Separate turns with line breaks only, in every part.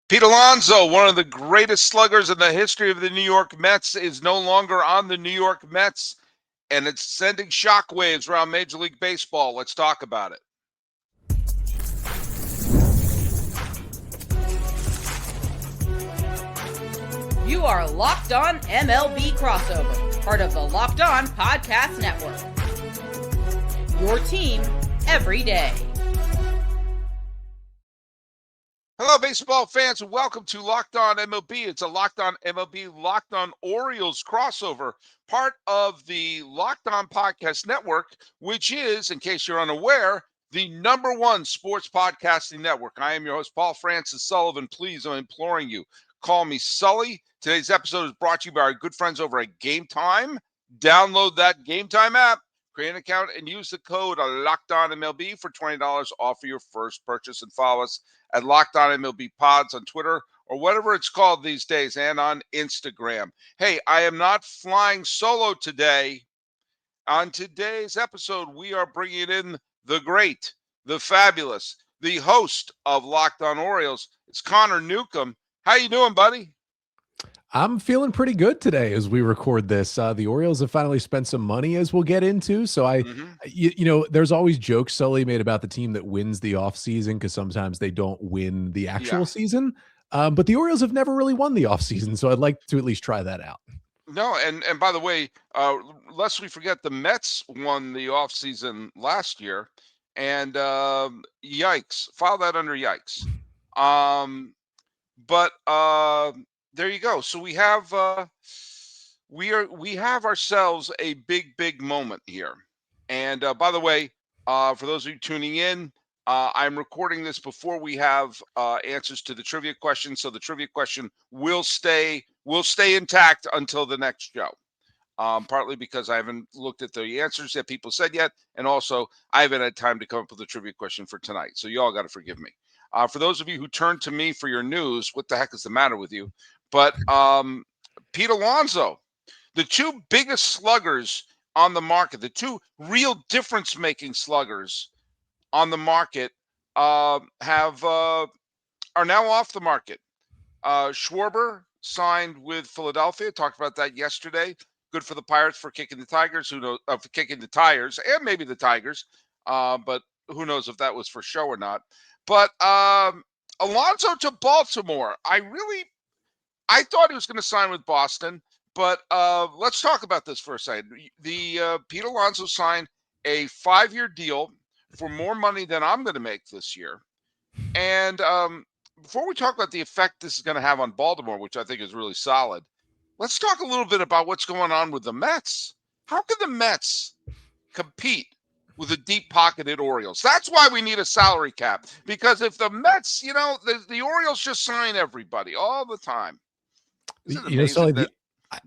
Pete Alonso, one of the greatest sluggers in the history of the New York Mets, is no longer on the New York Mets, and it's sending shockwaves around Major League Baseball. Let's talk about it.
You are Locked On MLB Crossover, part of the Locked On Podcast Network. Your team every day.
Hello, baseball fans, and welcome to Locked On MLB. It's a Locked On MLB, Locked On Orioles crossover, part of the Locked On Podcast Network, which is, in case you're unaware, the #1 sports podcasting network. I am your host, Paul Francis Sullivan. Please, I'm imploring you, call me Sully. Today's episode is brought to you by our good friends over at Gametime. Download that Gametime app, create an account, and use the code LOCKEDONMLB for $20 off of your first purchase, and follow us at Locked On MLB Pods on Twitter or whatever it's called these days, and on Instagram. Hey, I am not flying solo today. On today's episode, we are bringing in the great, the fabulous, the host of Locked On Orioles. It's Connor Newcomb. How you doing, buddy?
I'm feeling pretty good today as we record this. The Orioles have finally spent some money, as we'll get into. So there's always jokes Sully made about the team that wins the offseason because sometimes they don't win the actual season. But the Orioles have never really won the offseason. So I'd like to at least try that out.
No, and by the way, lest we forget, the Mets won the offseason last year. And yikes, file that under yikes. But there you go. So we have ourselves a big moment here. And by the way, for those of you tuning in, I'm recording this before we have answers to the trivia question. So the trivia question will stay intact until the next show. Partly because I haven't looked at the answers that people said yet, and also I haven't had time to come up with a trivia question for tonight. So you all got to forgive me. For those of you who turn to me for your news, what the heck is the matter with you? But Pete Alonso, the two biggest sluggers on the market, the two real difference-making sluggers on the market, are now off the market. Schwarber signed with Philadelphia. Talked about that yesterday. Good for the Pirates for kicking the Tigers. Who knows? For kicking the tires, and maybe the Tigers. But who knows if that was for show or not? But Alonso to Baltimore. I thought he was going to sign with Boston, but let's talk about this for a second. The Pete Alonso signed a 5-year deal for more money than I'm going to make this year. And before we talk about the effect this is going to have on Baltimore, which I think is really solid, let's talk a little bit about what's going on with the Mets. How can the Mets compete with the deep-pocketed Orioles? That's why we need a salary cap. Because if the Mets, the Orioles just sign everybody all the time.
Sully,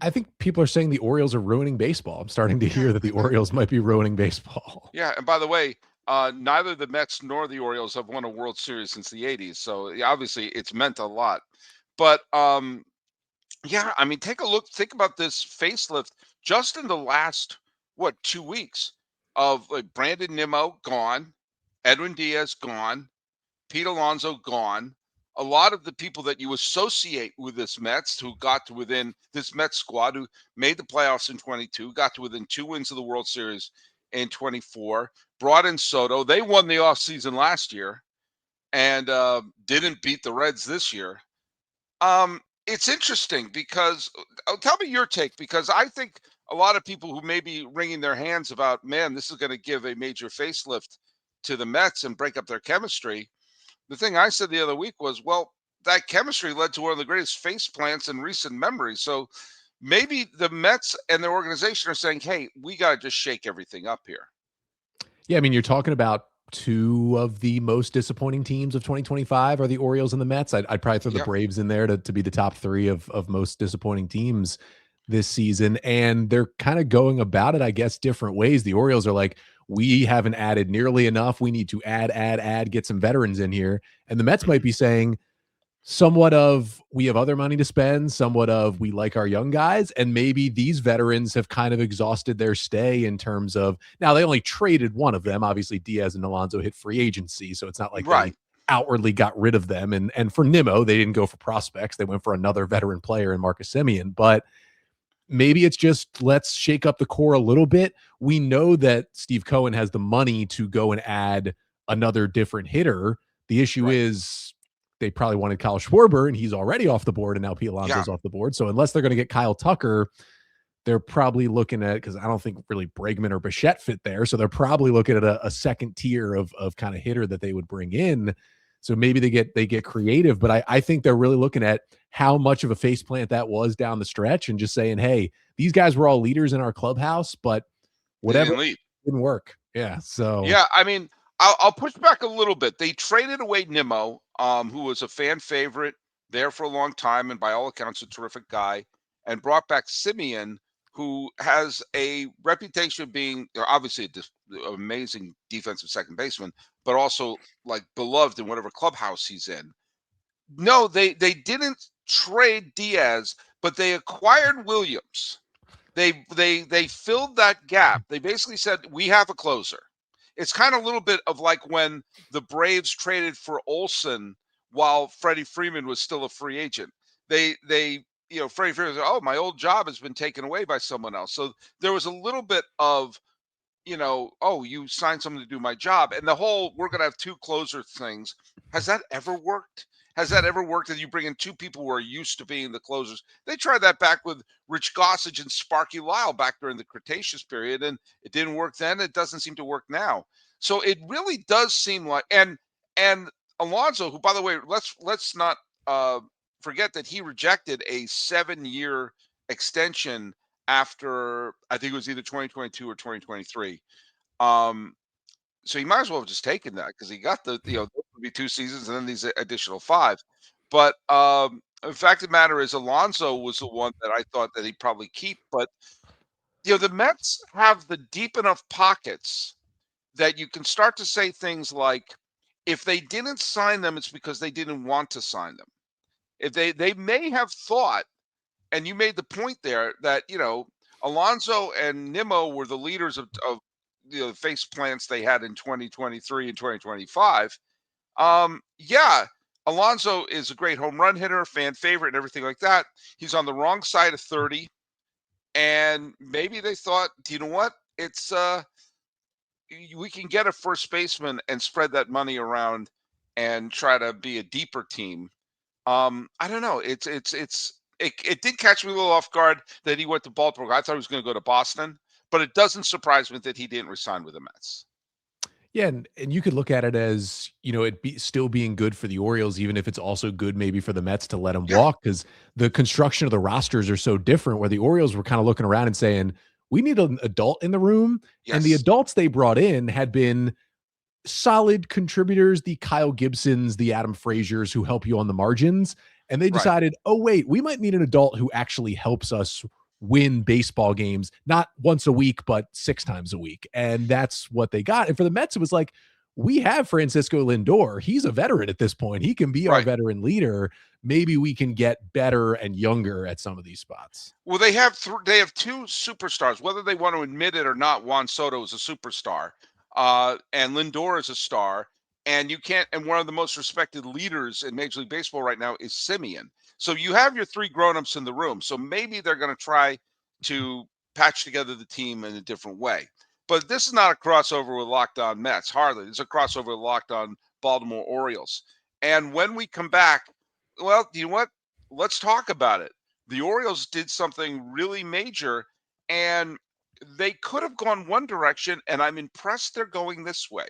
I think people are saying the Orioles are ruining baseball. I'm starting to hear that the Orioles might be ruining baseball.
Yeah, and by the way, neither the Mets nor the Orioles have won a World Series since the 80s. So obviously it's meant a lot. But take a look. Think about this facelift just in the last, 2 weeks of Brandon Nimmo gone, Edwin Diaz gone, Pete Alonso gone. A lot of the people that you associate with this Mets who got to within this Mets squad who made the playoffs in 22, got to within 2 wins of the World Series in 24, brought in Soto. They won the offseason last year and didn't beat the Reds this year. It's interesting because tell me your take, because I think a lot of people who may be wringing their hands about, man, this is going to give a major facelift to the Mets and break up their chemistry. The thing I said the other week was, well, that chemistry led to one of the greatest face plants in recent memory. So maybe the Mets and their organization are saying, hey, we got to just shake everything up here.
Yeah, I mean, you're talking about two of the most disappointing teams of 2025 are the Orioles and the Mets. I'd probably throw the Braves in there to be the top 3 of most disappointing teams this season. And they're kind of going about it, I guess, different ways. The Orioles are like, we haven't added nearly enough. We need to add, get some veterans in here. And the Mets might be saying somewhat of, we have other money to spend, somewhat of, we like our young guys. And maybe these veterans have kind of exhausted their stay in terms of, now they only traded one of them. Obviously Diaz and Alonso hit free agency. So it's not like outwardly got rid of them. And for Nimmo, they didn't go for prospects. They went for another veteran player in Marcus Semien. But maybe it's just let's shake up the core a little bit. We know that Steve Cohen has the money to go and add another different hitter. The issue is they probably wanted Kyle Schwarber, and he's already off the board, and now Pete Alonso's off the board. So unless they're going to get Kyle Tucker, they're probably looking at, because I don't think really Bregman or Bichette fit there. So they're probably looking at a second tier of kind of hitter that they would bring in. So maybe they get creative, but I think they're really looking at how much of a faceplant that was down the stretch and just saying, hey, these guys were all leaders in our clubhouse, but whatever didn't work. Yeah. So
yeah, I mean, I'll push back a little bit. They traded away Nimmo, who was a fan favorite there for a long time, and by all accounts, a terrific guy, and brought back Semien, who has a reputation of being obviously an amazing defensive second baseman, but also like beloved in whatever clubhouse he's in. No, they didn't trade Diaz, but they acquired Williams. They filled that gap. They basically said, we have a closer. It's kind of a little bit of like when the Braves traded for Olsen while Freddie Freeman was still a free agent. They Freddie Freeman said, oh, my old job has been taken away by someone else. So there was a little bit of, oh, you signed someone to do my job. And the whole, we're going to have two closer things. Has that ever worked? Has that ever worked that you bring in two people who are used to being the closers? They tried that back with Rich Gossage and Sparky Lyle back during the Cretaceous period, and it didn't work then. It doesn't seem to work now. So it really does seem like, and Alonso, who, by the way, let's not forget that he rejected a 7-year extension after, I think it was either 2022 or 2023. So he might as well have just taken that because he got those would be 2 seasons and then these additional 5. But the fact of the matter is, Alonso was the one that I thought that he'd probably keep. But the Mets have the deep enough pockets that you can start to say things like, if they didn't sign them, it's because they didn't want to sign them. If they may have thought, and you made the point there that Alonso and Nimmo were the leaders of the face plants they had in 2023 and 2025. Alonso is a great home run hitter, fan favorite, and everything like that. He's on the wrong side of 30, and maybe they thought, do you know what? It's we can get a first baseman and spread that money around and try to be a deeper team. I don't know. It did catch me a little off guard that he went to Baltimore. I thought he was going to go to Boston. But it doesn't surprise me that he didn't resign with the Mets.
Yeah, and you could look at it as, still being good for the Orioles, even if it's also good maybe for the Mets to let him walk, because the construction of the rosters are so different, where the Orioles were kind of looking around and saying, we need an adult in the room. Yes. And the adults they brought in had been solid contributors, the Kyle Gibsons, the Adam Fraziers, who help you on the margins. And they decided, oh, wait, we might need an adult who actually helps us win baseball games, not once a week, but 6 times a week. And that's what they got. And for the Mets, it was like, we have Francisco Lindor. He's a veteran at this point. He can be our veteran leader. Maybe we can get better and younger at some of these spots.
Well, they have 2 superstars, whether they want to admit it or not. Juan Soto is a superstar, and Lindor is a star. And one of the most respected leaders in Major League Baseball right now is Semien. So you have your 3 grown-ups in the room. So maybe they're going to try to patch together the team in a different way. But this is not a crossover with Locked On Mets, hardly. It's a crossover with Locked On Baltimore Orioles. And when we come back, well, you know what? Let's talk about it. The Orioles did something really major, and they could have gone one direction, and I'm impressed they're going this way.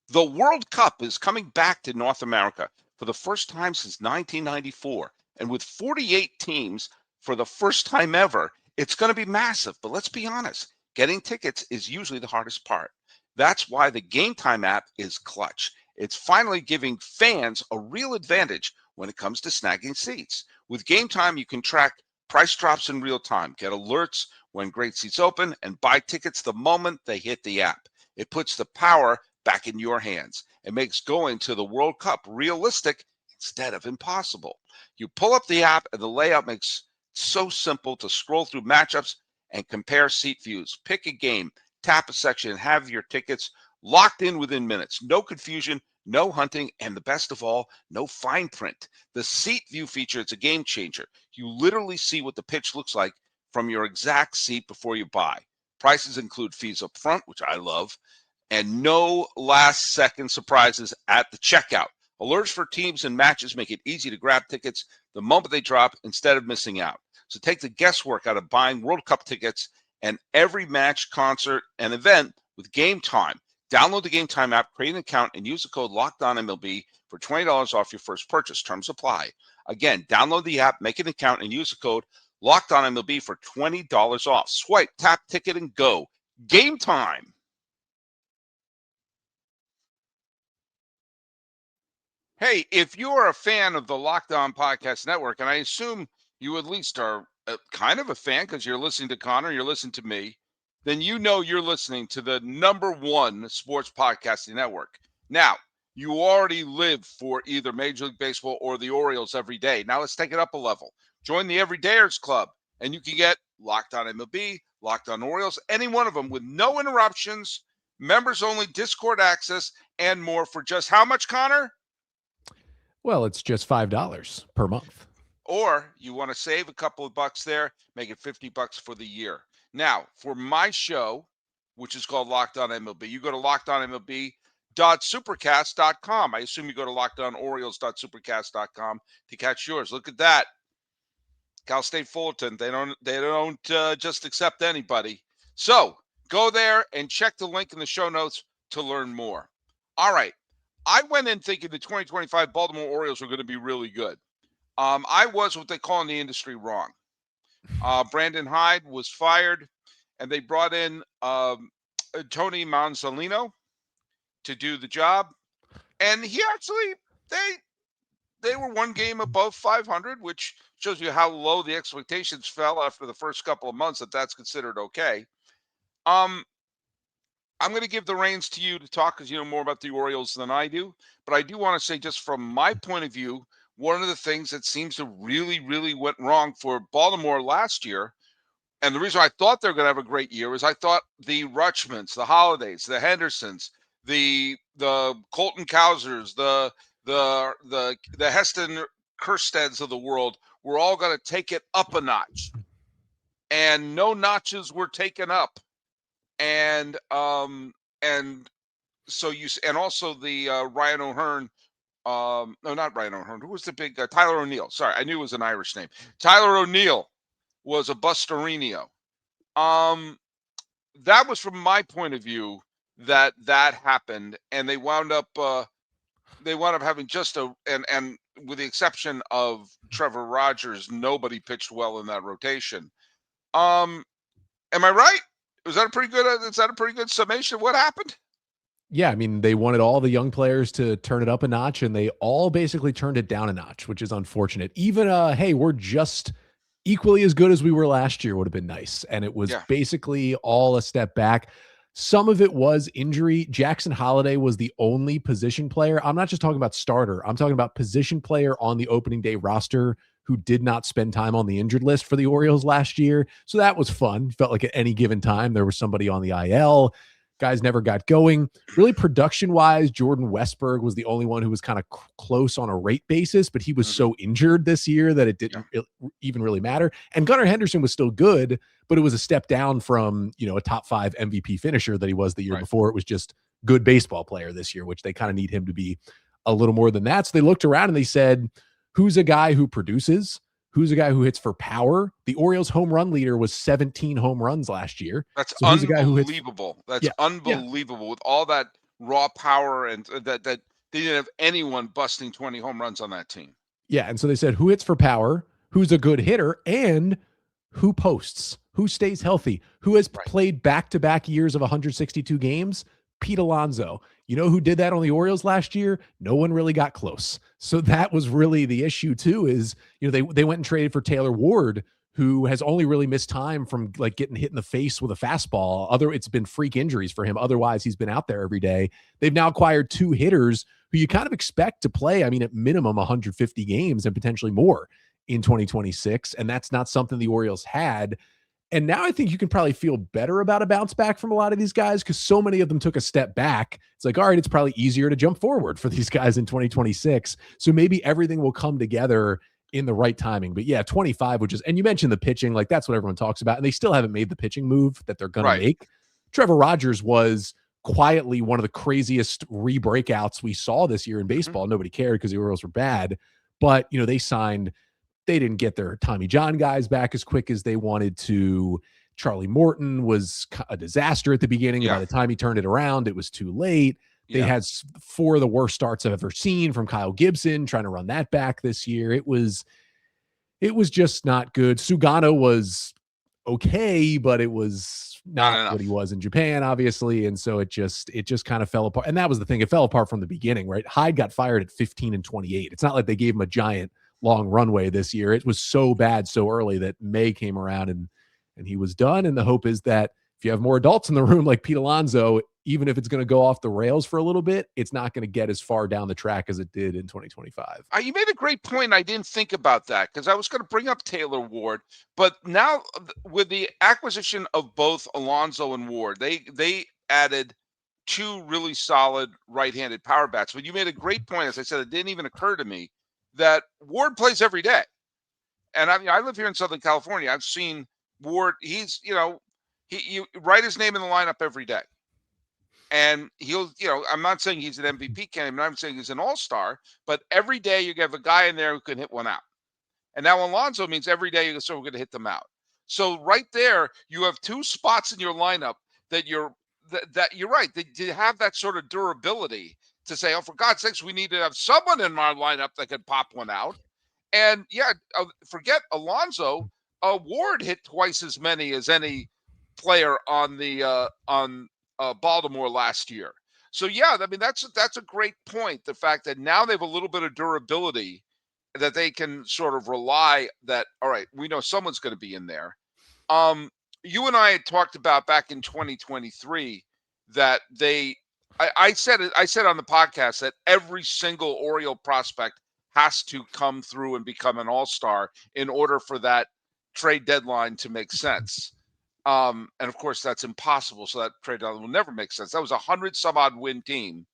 The World Cup is coming back to North America for the first time since 1994. And with 48 teams for the first time ever, it's going to be massive. But let's be honest, getting tickets is usually the hardest part. That's why the Gametime app is clutch. It's finally giving fans a real advantage when it comes to snagging seats. With Gametime, you can track price drops in real time, get alerts when great seats open, and buy tickets the moment they hit the app. It puts the power back in your hands. It makes going to the World Cup realistic instead of impossible. You pull up the app and the layout makes it so simple to scroll through matchups and compare seat views. Pick a game, tap a section, and have your tickets Locked in within minutes. No confusion, no hunting, and the best of all, no fine print. The seat view feature, it's a game changer. You literally see what the pitch looks like from your exact seat before you buy. Prices include fees up front, which I love, and no last-second surprises at the checkout. Alerts for teams and matches make it easy to grab tickets the moment they drop instead of missing out. So take the guesswork out of buying World Cup tickets and every match, concert, and event with Gametime. Download the Gametime app, create an account, and use the code LOCKEDONMLB for $20 off your first purchase. Terms apply. Again, download the app, make an account, and use the code LOCKEDONMLB for $20 off. Swipe, tap, ticket, and go. Gametime. Hey, if you are a fan of the Locked On Podcast Network, and I assume you at least are kind of a fan because you're listening to Connor, you're listening to me, then you know you're listening to the #1 sports podcasting network. Now, you already live for either Major League Baseball or the Orioles every day. Now let's take it up a level. Join the Everydayers Club, and you can get Locked On MLB, Locked On Orioles, any one of them with no interruptions, members-only Discord access, and more for just how much, Connor?
Well, it's just $5 per month.
Or you want to save a couple of bucks there, make it $50 for the year. Now, for my show, which is called Locked On MLB, you go to lockedonmlb.supercast.com. I assume you go to lockedonorioles.supercast.com to catch yours. Look at that. Cal State Fullerton, they don't just accept anybody. So go there and check the link in the show notes to learn more. All right. I went in thinking the 2025 Baltimore Orioles were going to be really good. I was what they call in the industry wrong. Brandon Hyde was fired, and they brought in Tony Manzolino to do the job. And he actually, they were one game above 500, which shows you how low the expectations fell after the first couple of months, that's considered okay. I'm going to give the reins to you to talk because you know more about the Orioles than I do. But I do want to say, just from my point of view, one of the things that seems to really went wrong for Baltimore last year, and the reason I thought they're going to have a great year is I thought the Rutschmans, the Holidays, the Hendersons, the Colton Cowsers, the Heston Kersteds of the world were all going to take it up a notch. And no notches were taken up. And so and also the Ryan O'Hearn, no, not Ryan O'Hearn. Who was the big Tyler O'Neill? Sorry, I knew it was an Irish name. Tyler O'Neill was a Busterino. That was from my point of view that happened, and they wound up having just and with the exception of Trevor Rogers, nobody pitched well in that rotation. Am I right? Is that a pretty good summation of what happened?
Yeah, I mean, they wanted all the young players to turn it up a notch, and they all basically turned it down a notch, which is unfortunate. Even, hey, we're just equally as good as we were last year would have been nice. And it was basically all a step back. Some of it was injury. Jackson Holiday was the only position player. I'm not just talking about starter. I'm talking about position player on the opening day roster who did not spend time on the injured list for the Orioles last year. So that was fun. Felt like at any given time there was somebody on the IL. Guys never got going. Really production-wise, Jordan Westberg was the only one who was kind of close on a rate basis, but he was so injured this year that it didn't even really matter. And Gunnar Henderson was still good, but it was a step down from, a top 5 MVP finisher that he was the year before. It was just good baseball player this year, which they kind of need him to be a little more than that. So they looked around and they said, who's a guy who produces? Who's a guy who hits for power? The Orioles home run leader was 17 home runs last year.
That's unbelievable. That's unbelievable with all that raw power and that they didn't have anyone busting 20 home runs on that team.
Yeah. And so they said, who hits for power? Who's a good hitter? And who posts? Who stays healthy? Who has played back-to-back years of 162 games? Pete Alonso. You know who did that on the Orioles last year? No one really got close. So that was really the issue too, is, they went and traded for Taylor Ward, who has only really missed time from like getting hit in the face with a fastball. It's been freak injuries for him. Otherwise, he's been out there every day. They've now acquired 2 hitters who you kind of expect to play, at minimum 150 games and potentially more in 2026. And that's not something the Orioles had. And now I think you can probably feel better about a bounce back from a lot of these guys because so many of them took a step back. It's like, all right, it's probably easier to jump forward for these guys in 2026. So maybe everything will come together in the right timing. But yeah, 25 would just, and you mentioned the pitching, like that's what everyone talks about. And they still haven't made the pitching move that they're going to make. Trevor Rogers was quietly one of the craziest re-breakouts we saw this year in baseball. Nobody cared because the Orioles were bad. But, you know, they didn't get their Tommy John guys back as quick as they wanted to. Charlie Morton was a disaster at the beginning. Yeah. By the time he turned it around, it was too late. They had 4 of the worst starts I've ever seen from Kyle Gibson trying to run that back this year. It was just not good. Sugano was okay, but it was not what he was in Japan, obviously. And so it just kind of fell apart. And that was the thing. It fell apart from the beginning, right? Hyde got fired at 15 and 28. It's not like they gave him a giant long runway this year. It was so bad so early that May came around and he was done. And the hope is that if you have more adults in the room like Pete Alonso, even if it's going to go off the rails for a little bit, it's not going to get as far down the track as it did in 2025.
You made a great point. I didn't think about that because I was going to bring up Taylor Ward, but now with the acquisition of both Alonso and Ward, they added 2 really solid right-handed power bats. But you made a great point. As I said, it didn't even occur to me that Ward plays every day. And I mean, I live here in Southern California. I've seen Ward. He's, you write his name in the lineup every day. And he'll, I'm not saying he's an MVP candidate. I'm saying he's an all-star. But every day you have a guy in there who can hit one out. And now Alonso means every day we're going to hit them out. So right there, you have 2 spots in your lineup that you're right. That you have that sort of durability to say, oh, for God's sakes, we need to have someone in our lineup that could pop one out. And forget Alonso. Ward hit twice as many as any player on the Baltimore last year. So yeah, I mean that's a great point. The fact that now they have a little bit of durability that they can sort of rely that. All right, we know someone's going to be in there. You and I had talked about back in 2023 that I said on the podcast that every single Oriole prospect has to come through and become an all-star in order for that trade deadline to make sense. And of course, that's impossible. So that trade deadline will never make sense. That was 100-some-odd win team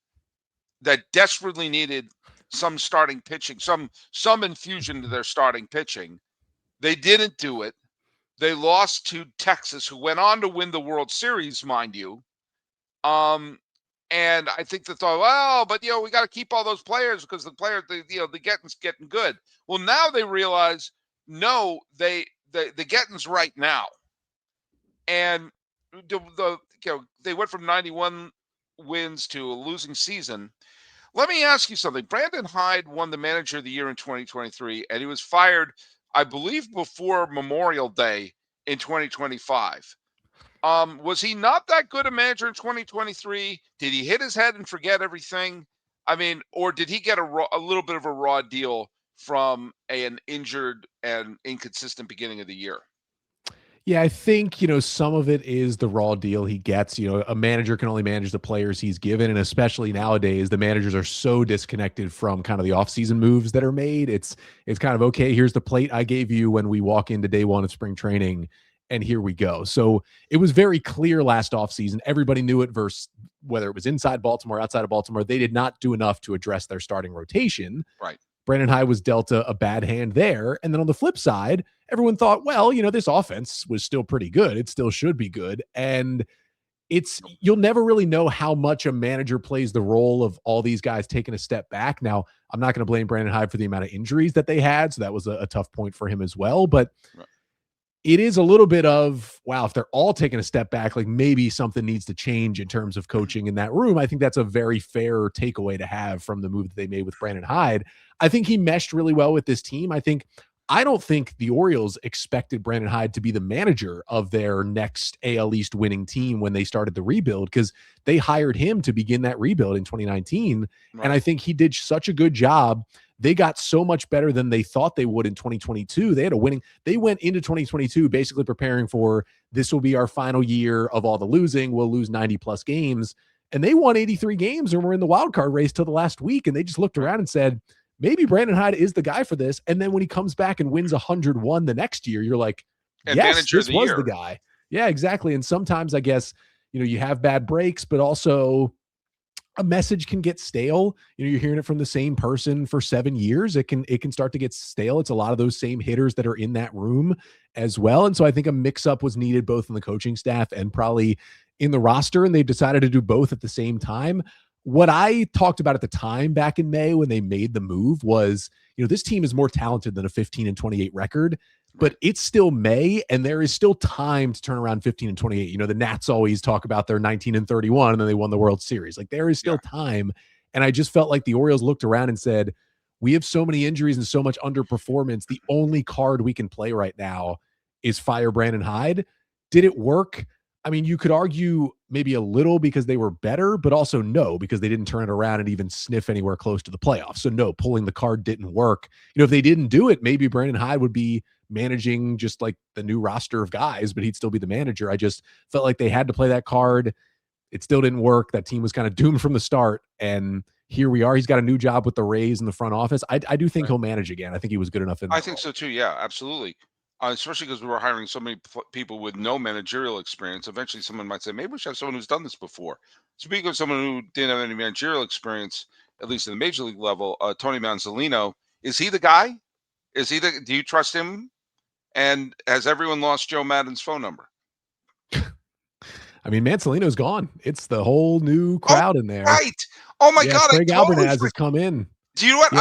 that desperately needed some starting pitching, some infusion to their starting pitching. They didn't do it. They lost to Texas, who went on to win the World Series, mind you. And I think they thought, well, but we got to keep all those players because the getting's good. Well, now they realize, no, the getting's right now. And they went from 91 wins to a losing season. Let me ask you something. Brandon Hyde won the Manager of the Year in 2023, and he was fired, I believe, before Memorial Day in 2025. Was he not that good a manager in 2023? Did he hit his head and forget everything? I mean, or did he get a little bit of a raw deal from an injured and inconsistent beginning of the year?
Yeah, I think, some of it is the raw deal he gets. A manager can only manage the players he's given. And especially nowadays, the managers are so disconnected from kind of the offseason moves that are made. It's kind of, okay, here's the plate I gave you when we walk into day 1 of spring training, and here we go. So it was very clear last offseason. Everybody knew it versus whether it was inside Baltimore, outside of Baltimore. They did not do enough to address their starting rotation.
Right.
Brandon Hyde was dealt a bad hand there. And then on the flip side, everyone thought, well, this offense was still pretty good. It still should be good. And you'll never really know how much a manager plays the role of all these guys taking a step back. Now, I'm not going to blame Brandon Hyde for the amount of injuries that they had. So that was a tough point for him as well. But it is a little bit of, wow, if they're all taking a step back, like maybe something needs to change in terms of coaching in that room. I think that's a very fair takeaway to have from the move that they made with Brandon Hyde. I think he meshed really well with this team. I don't think the Orioles expected Brandon Hyde to be the manager of their next AL East winning team when they started the rebuild, because they hired him to begin that rebuild in 2019. Right. And I think he did such a good job. They got so much better than they thought they would in 2022. They went into 2022 basically preparing for, this will be our final year of all the losing. We'll lose 90 plus games. And they won 83 games and were in the wild card race till the last week. And they just looked around and said, maybe Brandon Hyde is the guy for this. And then when he comes back and wins 101 the next year, you're like, yes,
manager of
this
the
was the
year.
guy. Yeah, exactly. And sometimes I guess, you have bad breaks, but also a message can get stale. You're hearing it from the same person for 7 years. It can start to get stale. It's a lot of those same hitters that are in that room as well. And so I think a mix up was needed both in the coaching staff and probably in the roster. And they've decided to do both at the same time. What I talked about at the time back in May when they made the move was, this team is more talented than a 15-28 record, but it's still May and there is still time to turn around 15-28. The Nats always talk about their 19-31 and then they won the World Series. Like there is still time. And I just felt like the Orioles looked around and said, we have so many injuries and so much underperformance. The only card we can play right now is fire Brandon Hyde. Did it work? I mean, you could argue maybe a little because they were better, but also no, because they didn't turn it around and even sniff anywhere close to the playoffs. So no, pulling the card didn't work. If they didn't do it, maybe Brandon Hyde would be managing just like the new roster of guys, but he'd still be the manager. I just felt like they had to play that card. It still didn't work. That team was kind of doomed from the start. And here we are. He's got a new job with the Rays in the front office. I do think he'll manage again. I think he was good enough in
I think so too. Yeah, absolutely. Especially because we were hiring so many people with no managerial experience. Eventually, someone might say, maybe we should have someone who's done this before. Speaking of someone who didn't have any managerial experience, at least in the major league level, Tony Manzolino, is he the guy? Do you trust him? And has everyone lost Joe Madden's phone number?
I mean, Manzolino's gone. It's the whole new crowd in there.
Right. Oh my God.
Craig Albernaz has come in.
Do you know what?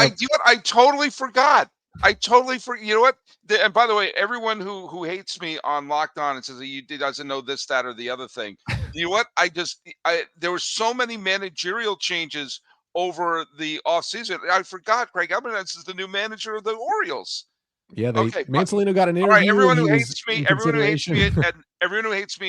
I totally forgot. You know what? And by the way, everyone who hates me on Locked On and says he doesn't know this, that, or the other thing. You know what? There were so many managerial changes over the offseason. I forgot Craig Albernaz is the new manager of the Orioles.
Yeah, Manzolino got an interview.
All right, everyone who hates me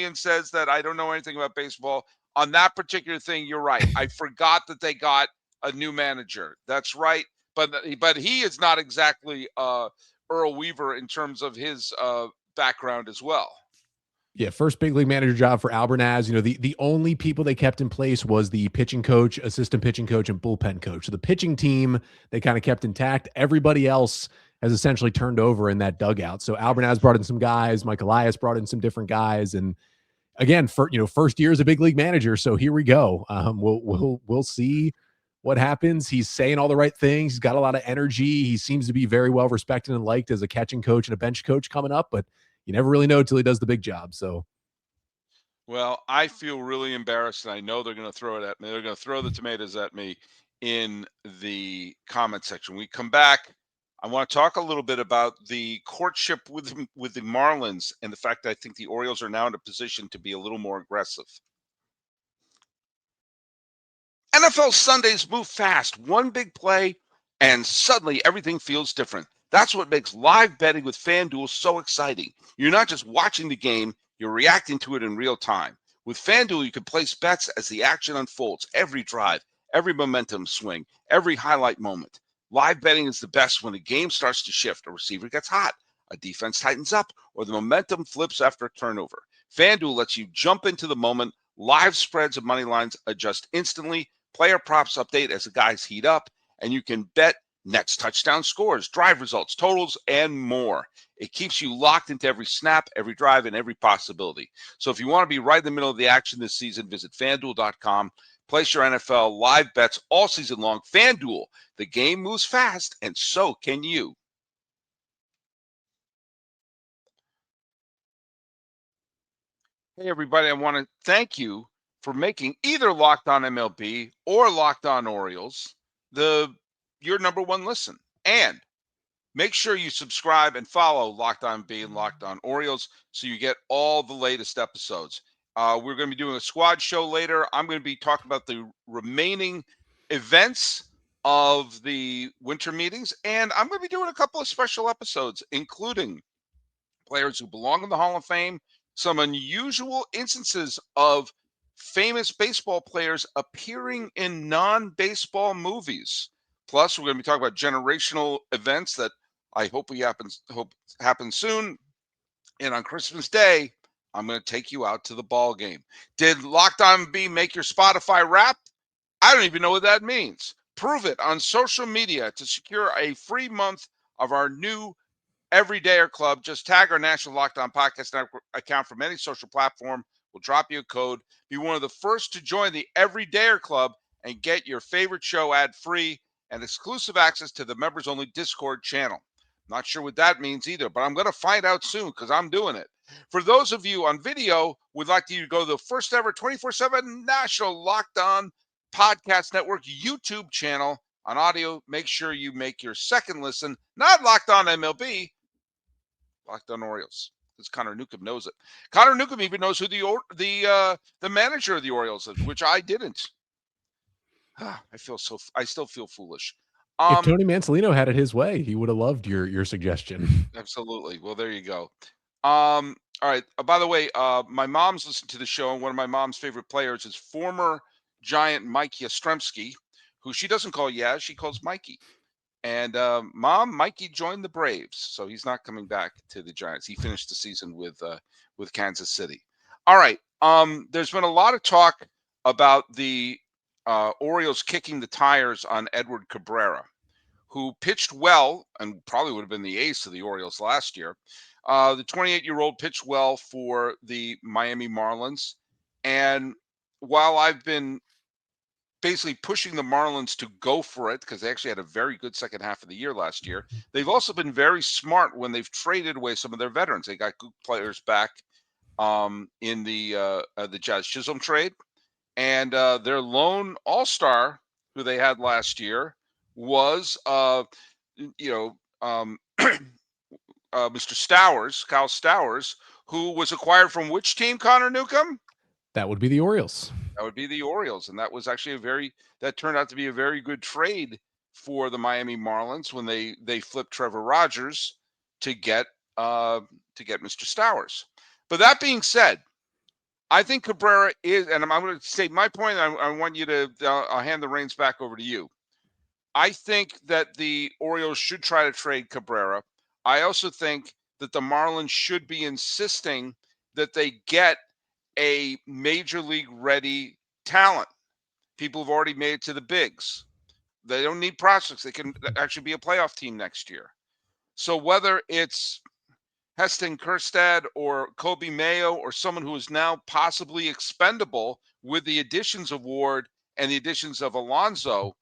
and says that I don't know anything about baseball on that particular thing, you're right. I forgot that they got a new manager. That's right. But he is not exactly Earl Weaver in terms of his background as well.
Yeah, first big league manager job for Albernaz. The only people they kept in place was the pitching coach, assistant pitching coach, and bullpen coach. So the pitching team they kind of kept intact. Everybody else has essentially turned over in that dugout. So Albernaz brought in some guys. Mike Elias brought in some different guys. And again, first year as a big league manager. So here we go. We'll see what happens. He's saying all the right things. He's got a lot of energy. He seems to be very well respected and liked as a catching coach and a bench coach coming up, but you never really know until he does the big job. So,
well, I feel really embarrassed, and I know they're going to throw it at me. They're going to throw the tomatoes at me in the comment section. We come back. I want to talk a little bit about the courtship with the Marlins and the fact that I think the Orioles are now in a position to be a little more aggressive. NFL Sundays move fast. One big play, and suddenly everything feels different. That's what makes live betting with FanDuel so exciting. You're not just watching the game, you're reacting to it in real time. With FanDuel, you can place bets as the action unfolds, every drive, every momentum swing, every highlight moment. Live betting is the best when a game starts to shift, a receiver gets hot, a defense tightens up, or the momentum flips after a turnover. FanDuel lets you jump into the moment. Live spreads and money lines adjust instantly. Player props update as the guys heat up, and you can bet next touchdown scores, drive results, totals, and more. It keeps you locked into every snap, every drive, and every possibility. So if you want to be right in the middle of the action this season, visit FanDuel.com. Place your NFL live bets all season long. FanDuel, the game moves fast, and so can you. Hey, everybody, I want to thank you for making either Locked On MLB or Locked On Orioles your number one listen. And make sure you subscribe and follow Locked On B and Locked On Orioles so you get all the latest episodes. We're going to be doing a squad show later. I'm going to be talking about the remaining events of the winter meetings, and I'm going to be doing a couple of special episodes, including players who belong in the Hall of Fame, some unusual instances of famous baseball players appearing in non-baseball movies. Plus, we're going to be talking about generational events that I hope happen soon. And on Christmas Day, I'm going to take you out to the ball game. Did Locked On B make your Spotify Wrapped? I don't even know what that means. Prove it on social media to secure a free month of our new Everydayer Club. Just tag our National Locked On Podcast Network account from any social platform. We'll drop you a code. Be one of the first to join the Everydayer Club and get your favorite show ad-free and exclusive access to the members-only Discord channel. Not sure what that means either, but I'm going to find out soon because I'm doing it. For those of you on video, we'd like you to go to the first ever 24/7 National Locked On Podcast Network YouTube channel. On audio, make sure you make your second listen not Locked On MLB, Locked On Orioles. Because Connor Newcomb knows it. Connor Newcomb even knows who the manager of the Orioles is, which I didn't. I still feel foolish.
If Tony Mansolino had it his way, he would have loved your suggestion.
Absolutely. Well, there you go. All right. By the way, my mom's listened to the show, and one of my mom's favorite players is former Giant Mike Yastrzemski, who she doesn't call Yaz, she calls Mikey. And Mom, Mikey joined the Braves, so he's not coming back to the Giants. He finished the season with Kansas City. All right. There's been a lot of talk about the Orioles kicking the tires on Edward Cabrera, who pitched well and probably would have been the ace of the Orioles last year. The 28-year-old pitched well for the Miami Marlins. And while I've been basically pushing the Marlins to go for it because they actually had a very good second half of the year last year, they've also been very smart when they've traded away some of their veterans. They got good players back in the Jazz Chisholm trade. And their lone all-star, who they had last year, was Mr. Stowers, Kyle Stowers, who was acquired from which team, Connor Newcomb?
That would be the Orioles.
That would be the Orioles, and that was actually that turned out to be a very good trade for the Miami Marlins when they flipped Trevor Rogers to get Mr. Stowers. But that being said, I think Cabrera is, and I'm going to say my point. I want you to I'll hand the reins back over to you. I think that the Orioles should try to trade Cabrera. I also think that the Marlins should be insisting that they get a major league ready talent. People have already made it to the bigs. They don't need prospects. They can actually be a playoff team next year. So whether it's Heston Kjerstad or Kobe Mayo or someone who is now possibly expendable with the additions of Ward and the additions of Alonso,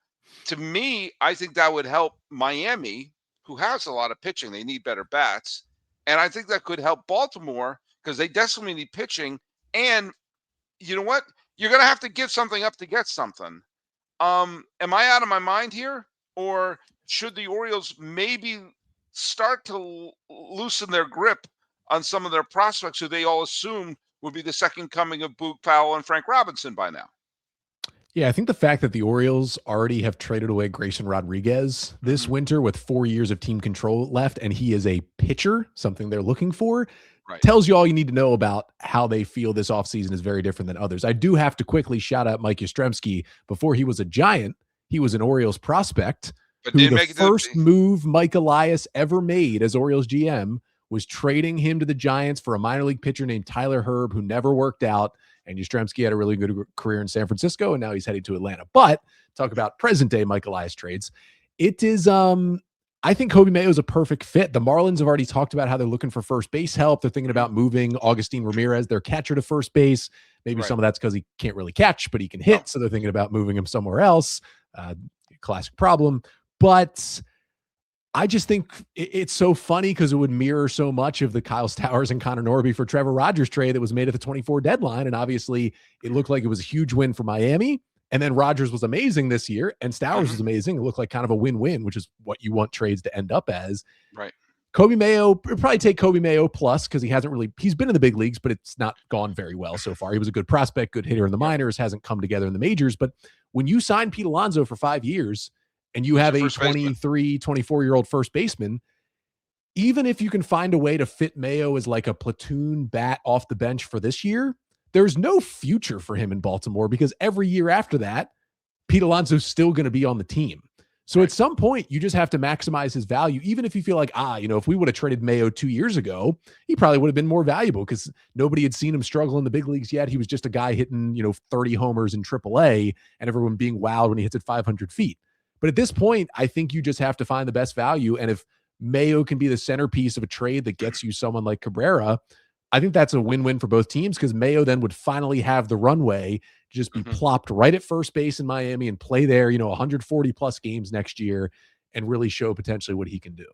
to me, I think that would help Miami, who has a lot of pitching. They need better bats. And I think that could help Baltimore because they desperately need pitching. And you know what? You're going to have to give something up to get something. Am I out of my mind here? Or should the Orioles maybe start to loosen their grip on some of their prospects who they all assumed would be the second coming of Boog Powell and Frank Robinson by now?
Yeah, I think the fact that the Orioles already have traded away Grayson Rodriguez this winter with 4 years of team control left, and he is a pitcher, something they're looking for, tells you all you need to know about how they feel this offseason is very different than others. I do have to quickly shout out Mike Yastrzemski. Before he was a Giant, he was an Orioles prospect. But the first move Mike Elias ever made as Orioles GM was trading him to the Giants for a minor league pitcher named Tyler Herb, who never worked out. And Yastrzemski had a really good career in San Francisco, and now he's heading to Atlanta. But talk about present-day Mike Elias trades. It is, I think Kobe Mayo is a perfect fit. The Marlins have already talked about how they're looking for first base help. They're thinking about moving Augustin Ramirez, their catcher, to first base. Maybe some of that's because he can't really catch, but he can hit. So they're thinking about moving him somewhere else. Classic problem. But I just think it's so funny because it would mirror so much of the Kyle Stowers and Connor Norby for Trevor Rogers trade that was made at the 24 deadline. And obviously it looked like it was a huge win for Miami. And then Rogers was amazing this year and Stowers was amazing. It looked like kind of a win-win, which is what you want trades to end up as.
Right.
Kobe Mayo, probably take Kobe Mayo plus because he's been in the big leagues, but it's not gone very well so far. He was a good prospect, good hitter in the minors, hasn't come together in the majors. But when you sign Pete Alonso for 5 years, and you have a 23, 24-year-old first baseman, even if you can find a way to fit Mayo as like a platoon bat off the bench for this year, there's no future for him in Baltimore because every year after that, Pete Alonso's still going to be on the team. So at some point, you just have to maximize his value, even if you feel like, if we would have traded Mayo 2 years ago, he probably would have been more valuable because nobody had seen him struggle in the big leagues yet. He was just a guy hitting, 30 homers in AAA and everyone being wowed when he hits at 500 feet. But at this point, I think you just have to find the best value. And if Mayo can be the centerpiece of a trade that gets you someone like Cabrera, I think that's a win-win for both teams because Mayo then would finally have the runway to just be plopped right at first base in Miami and play there, 140 plus games next year and really show potentially what he can do.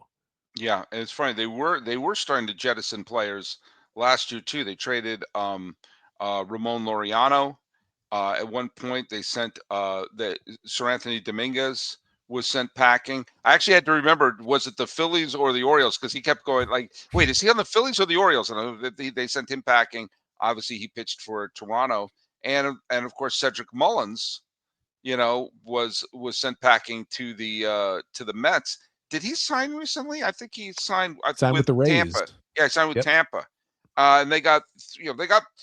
Yeah, and it's funny. They were starting to jettison players last year too. They traded Ramon Laureano. At one point, they sent the Sir Anthony Dominguez was sent packing. I actually had to remember, was it the Phillies or the Orioles? Because he kept going like, wait, is he on the Phillies or the Orioles? And they sent him packing. Obviously, he pitched for Toronto, and of course Cedric Mullins, was sent packing to the Mets. Did he sign recently? I think he signed
with the Rays.
Tampa. Yeah, he signed with Tampa. And they got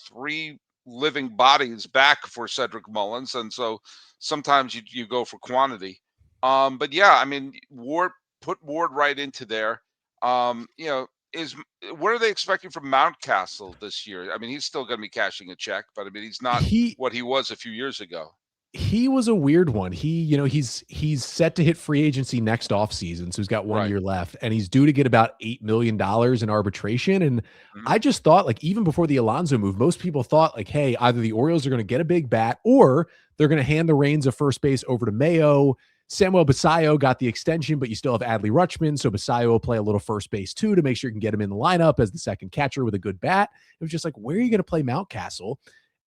3 living bodies back for Cedric Mullins, and so sometimes you go for quantity. But yeah, I mean, put Ward right into there. What are they expecting from Mountcastle this year? I mean, he's still going to be cashing a check, but I mean, he's not what he was a few years ago.
He was a weird one. He's set to hit free agency next offseason, so he's got 1 year left, and he's due to get about $8 million in arbitration. And I just thought, like, even before the Alonso move, most people thought, like, hey, either the Orioles are going to get a big bat or they're going to hand the reins of first base over to Mayo. Samuel Basallo got the extension, but you still have Adley Rutschman, so Basallo will play a little first base too to make sure you can get him in the lineup as the second catcher with a good bat. It was just like, where are you going to play Mountcastle?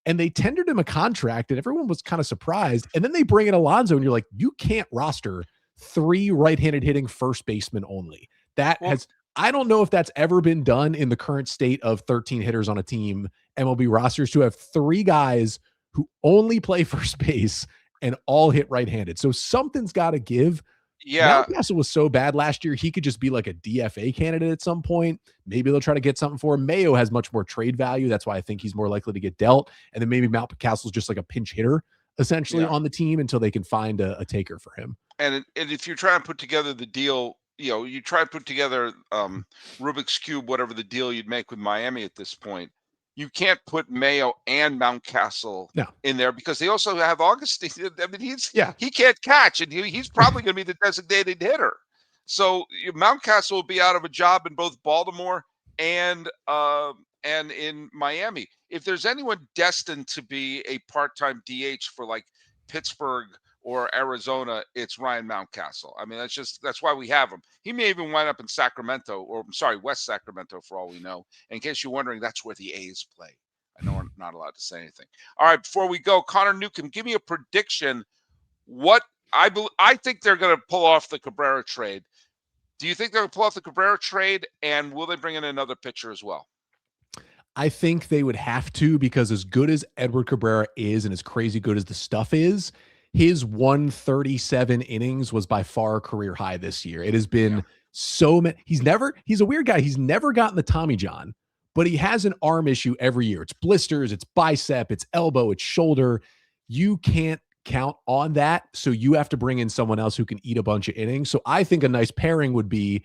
And they tendered him a contract, and everyone was kind of surprised. And then they bring in Alonso, and you're like, you can't roster 3 right-handed hitting first basemen only. I don't know if that's ever been done in the current state of 13 hitters on a team, MLB rosters, to have 3 guys who only play first base and all hit right-handed. So something's got to give. Yeah. Mountcastle was so bad last year, he could just be like a DFA candidate at some point. Maybe they'll try to get something for him. Mayo has much more trade value. That's why I think he's more likely to get dealt. And then maybe Mountcastle's just like a pinch hitter, essentially, on the team until they can find a taker for him.
And if you're trying to put together the deal, you try to put together Rubik's Cube, whatever the deal you'd make with Miami at this point, you can't put Mayo and Mountcastle in there because they also have Augustine. I mean, he can't catch, and he's probably going to be the designated hitter. So Mountcastle will be out of a job in both Baltimore and in Miami. If there's anyone destined to be a part-time DH for like Pittsburgh or Arizona, it's Ryan Mountcastle. I mean, that's why we have him. He may even wind up in Sacramento, or I'm sorry, West Sacramento for all we know. In case you're wondering, that's where the A's play. I know I'm not allowed to say anything. All right, before we go, Connor Newcomb, give me a prediction. What I think they're going to pull off the Cabrera trade. Do you think they're going to pull off the Cabrera trade, and will they bring in another pitcher as well?
I think they would have to, because as good as Edward Cabrera is and as crazy good as the stuff is, his 137 innings was by far a career high this year. It has been so many. He's a weird guy. He's never gotten the Tommy John, but he has an arm issue every year. It's blisters, it's bicep, it's elbow, it's shoulder. You can't count on that. So you have to bring in someone else who can eat a bunch of innings. So I think a nice pairing would be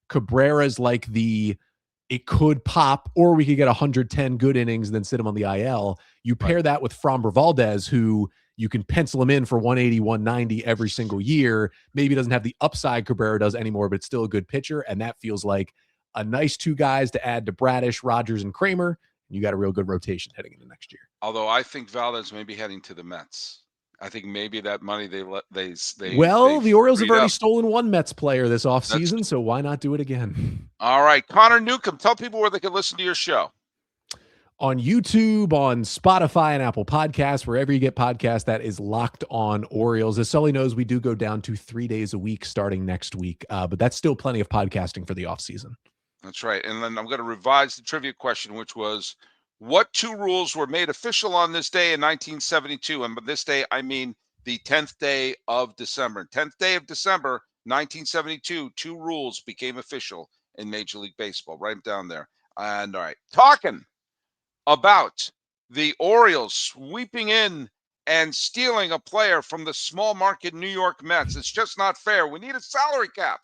Cabrera's like it could pop, or we could get 110 good innings and then sit him on the IL. You pair that with Framber Valdez, who you can pencil him in for 180, 190 every single year. Maybe doesn't have the upside Cabrera does anymore, but it's still a good pitcher. And that feels like a nice 2 guys to add to Bradish, Rogers, and Kramer. And you got a real good rotation heading into next year.
Although I think Valdez may be heading to the Mets. I think maybe that money the
Orioles have already stolen 1 Mets player this offseason, so why not do it again?
All right, Connor Newcomb, tell people where they can listen to your show.
On YouTube, on Spotify and Apple Podcasts, wherever you get podcasts, that is Locked On Orioles. As Sully knows, we do go down to 3 days a week starting next week, but that's still plenty of podcasting for the offseason.
That's right. And then I'm going to revise the trivia question, which was, what 2 rules were made official on this day in 1972? And by this day, I mean the 10th day of December. 10th day of December, 1972, 2 rules became official in Major League Baseball. Write them down there. And all right, talking about the Orioles sweeping in and stealing a player from the small market New York Mets. It's just not fair. We need a salary cap.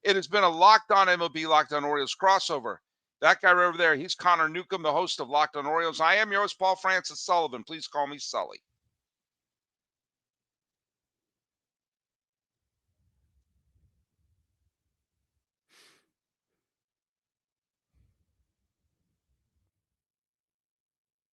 It has been a Locked On MLB, Locked On Orioles crossover. That guy right over there, he's Connor Newcomb, the host of Locked On Orioles. I am your host, Paul Francis Sullivan. Please call me Sully.